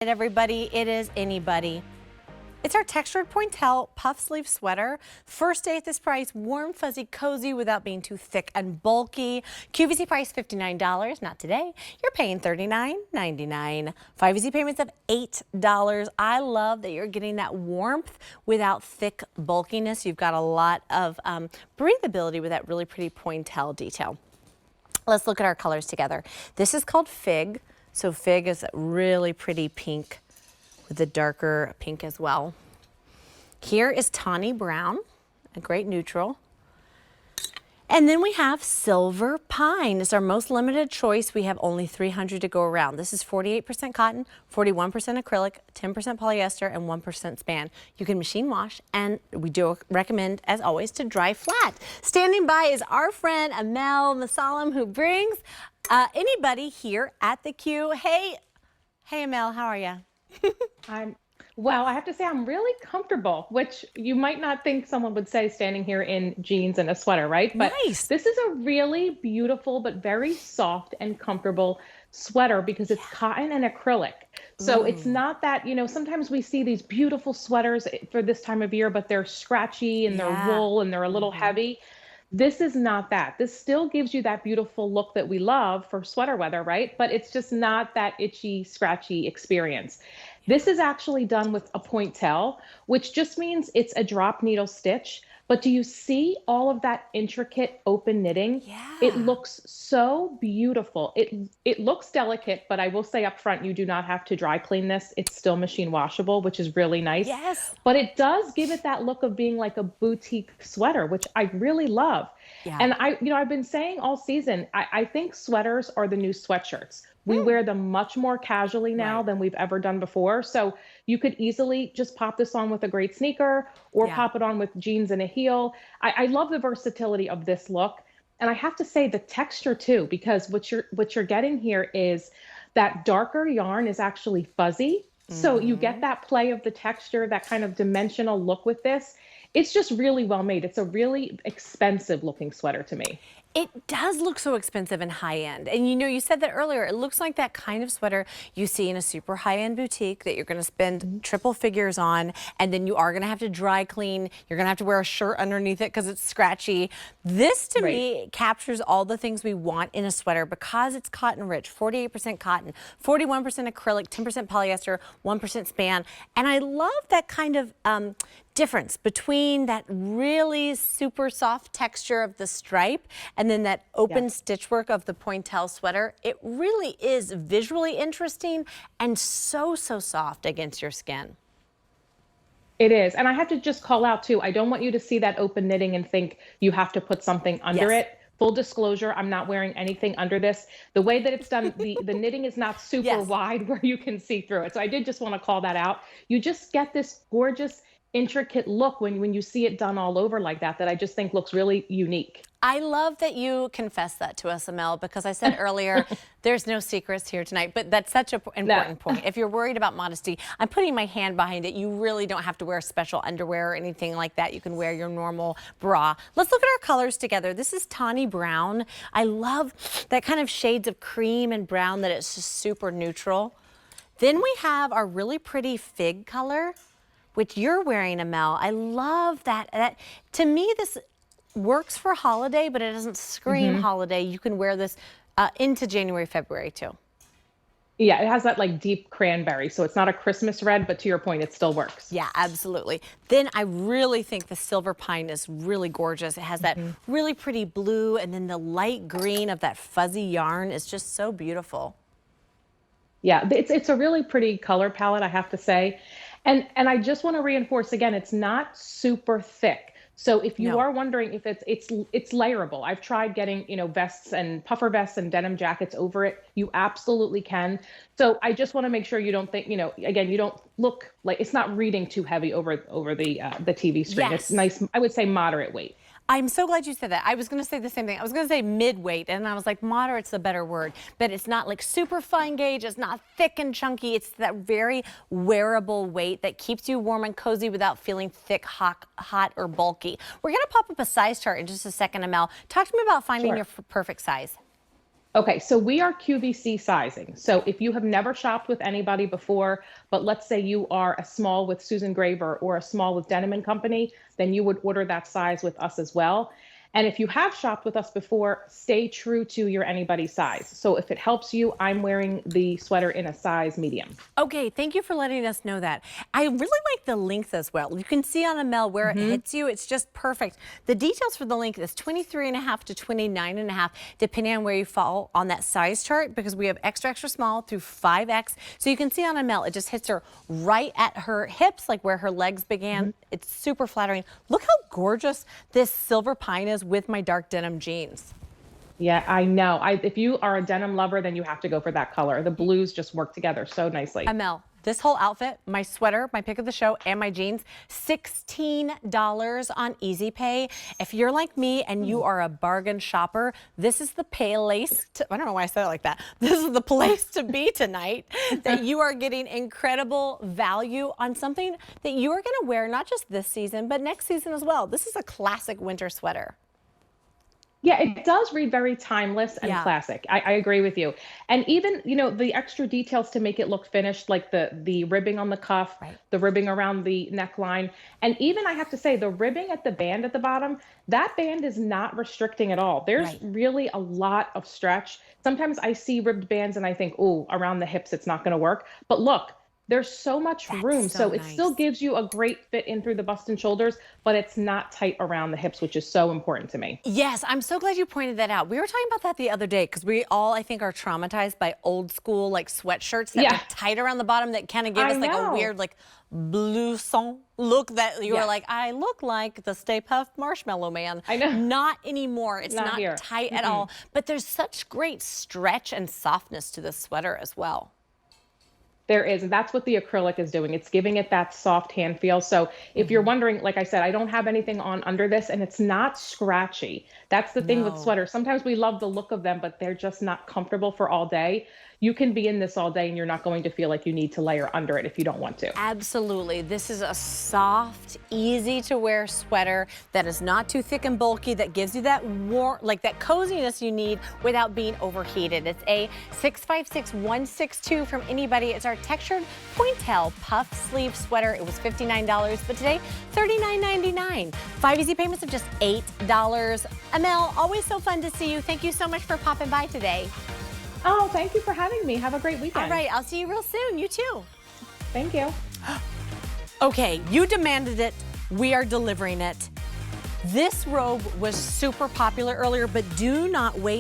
Everybody, it is AnyBody. It's our textured Pointelle puff sleeve sweater. First day at this price, warm, fuzzy, cozy without being too thick and bulky. QVC price $59, not today. You're paying $39.99. 5 easy payments of $8. I love that you're getting that warmth without thick bulkiness. You've got a lot of breathability with that really pretty Pointelle detail. Let's look at our colors together. This is called Fig. So Fig is a really pretty pink with the darker pink as well. Here is Tawny Brown, a great neutral. And then we have Silver Pine. It's our most limited choice. We have only 300 to go around. This is 48% cotton, 41% acrylic, 10% polyester, and 1% span. You can machine wash, and we do recommend, as always, to dry flat. Standing by is our friend Amel Masalam, who brings AnyBody here at the Q. Hey, Amel, how are you? Well, I have to say I'm really comfortable, which you might not think someone would say standing here in jeans and a sweater, right? But Nice. this is a really beautiful but very soft and comfortable sweater because it's cotton and acrylic. So it's not that, sometimes we see these beautiful sweaters for this time of year, but they're scratchy and they're wool and they're a little heavy. This is not that. This still gives you that beautiful look that we love for sweater weather, right? But it's just not that itchy, scratchy experience. This is actually done with a Pointelle, which just means it's a drop needle stitch. But do you see all of that intricate open knitting? Yeah. It looks so beautiful. It looks delicate, but I will say up front, you do not have to dry clean this. It's still machine washable, which is really nice. Yes. But it does give it that look of being like a boutique sweater, which I really love. Yeah. And I've been saying all season, I think sweaters are the new sweatshirts. We wear them much more casually now than we've ever done before. So you could easily just pop this on with a great sneaker or pop it on with jeans and a heel. I love the versatility of this look. And I have to say the texture too, because what you're getting here is that darker yarn is actually fuzzy. So you get that play of the texture, that kind of dimensional look with this. It's just really well made. It's a really expensive looking sweater to me. It does look so expensive and high-end. And you said that earlier, it looks like that kind of sweater you see in a super high-end boutique that you're gonna spend triple figures on, and then you are gonna have to dry clean. You're gonna have to wear a shirt underneath it because it's scratchy. This, to me, captures all the things we want in a sweater because it's cotton rich, 48% cotton, 41% acrylic, 10% polyester, 1% span. And I love that kind of difference between that really super soft texture of the stripe and then that open stitchwork of the Pointelle sweater. It really is visually interesting and so soft against your skin. It is. And I have to just call out too, I don't want you to see that open knitting and think you have to put something under it. Full disclosure, I'm not wearing anything under this. The way that it's done, the knitting is not super wide where you can see through it. So I did just want to call that out. You just get this gorgeous intricate look when you see it done all over like that I just think looks really unique. I love that you confess that to us, Amel, because I said earlier, there's no secrets here tonight, but that's such an important point. If you're worried about modesty, I'm putting my hand behind it. You really don't have to wear special underwear or anything like that. You can wear your normal bra. Let's look at our colors together. This is Tawny Brown. I love that kind of shades of cream and brown that it's just super neutral. Then we have our really pretty Fig color, which you're wearing, Amel. I love that. To me, this works for holiday, but it doesn't scream holiday. You can wear this into January, February too. Yeah, it has that like deep cranberry, so it's not a Christmas red, but to your point, it still works. Yeah, absolutely. Then I really think the Silver Pine is really gorgeous. It has that really pretty blue, and then the light green of that fuzzy yarn is just so beautiful. Yeah, it's a really pretty color palette, I have to say. And I just want to reinforce again, it's not super thick. So if you are wondering if it's layerable, I've tried getting, vests and puffer vests and denim jackets over it. You absolutely can. So I just want to make sure you don't think, again, you don't look like it's not reading too heavy over the TV screen. It's nice, I would say moderate weight. I'm so glad you said that. I was going to say the same thing. I was going to say mid-weight, and I was like, moderate's the better word. But it's not like super fine gauge. It's not thick and chunky. It's that very wearable weight that keeps you warm and cozy without feeling thick, hot, or bulky. We're going to pop up a size chart in just a second, Amel. Talk to me about finding your perfect size. Okay, so we are QVC sizing. So if you have never shopped with anybody before, but let's say you are a small with Susan Graver or a small with Denim and Company, then you would order that size with us as well. And if you have shopped with us before, stay true to your anybody size. So if it helps you, I'm wearing the sweater in a size medium. Okay, thank you for letting us know that. I really like the length as well. You can see on a Mel where it hits you. It's just perfect. The details for the length is 23.5 to 29.5, depending on where you fall on that size chart, because we have extra, extra small through 5X. So you can see on a Mel, it just hits her right at her hips, like where her legs began. It's super flattering. Look how gorgeous this silver pine is with my dark denim jeans. Yeah, I know. If you are a denim lover, then you have to go for that color. The blues just work together so nicely. Mel, this whole outfit, my sweater, my pick of the show, and my jeans, $16 on Easy Pay. If you're like me and you are a bargain shopper, this is the place to, I don't know why I said it like that. This is the place to be tonight, that you are getting incredible value on something that you are gonna wear not just this season, but next season as well. This is a classic winter sweater. Yeah, it does read very timeless and classic. I agree with you. And even, the extra details to make it look finished, like the ribbing on the cuff, the ribbing around the neckline. And even I have to say, the ribbing at the band at the bottom, that band is not restricting at all. There's really a lot of stretch. Sometimes I see ribbed bands and I think, oh, around the hips, it's not going to work. But look, there's so much room. So it still gives you a great fit in through the bust and shoulders, but it's not tight around the hips, which is so important to me. Yes, I'm so glad you pointed that out. We were talking about that the other day because we all, I think, are traumatized by old school like sweatshirts that are tight around the bottom that kind of give us like a weird like blouson look that you are like, I look like the Stay Puft Marshmallow Man. I know. Not anymore. It's not here. tight at all. But there's such great stretch and softness to this sweater as well. There is, and that's what the acrylic is doing. It's giving it that soft hand feel. So if you're wondering, like I said, I don't have anything on under this, and it's not scratchy. That's the thing with sweaters. Sometimes we love the look of them, but they're just not comfortable for all day. You can be in this all day and you're not going to feel like you need to layer under it if you don't want to. Absolutely. This is a soft, easy to wear sweater that is not too thick and bulky, that gives you that warm, like that coziness you need without being overheated. It's a 656162 from AnyBody. It's our textured Pointelle puff sleeve sweater. It was $59, but today $39.99. 5 easy payments of just $8. Amel, always so fun to see you. Thank you so much for popping by today. Oh, thank you for having me. Have a great weekend. All right, I'll see you real soon. You too. Thank you. Okay, you demanded it. We are delivering it. This robe was super popular earlier, but do not wait.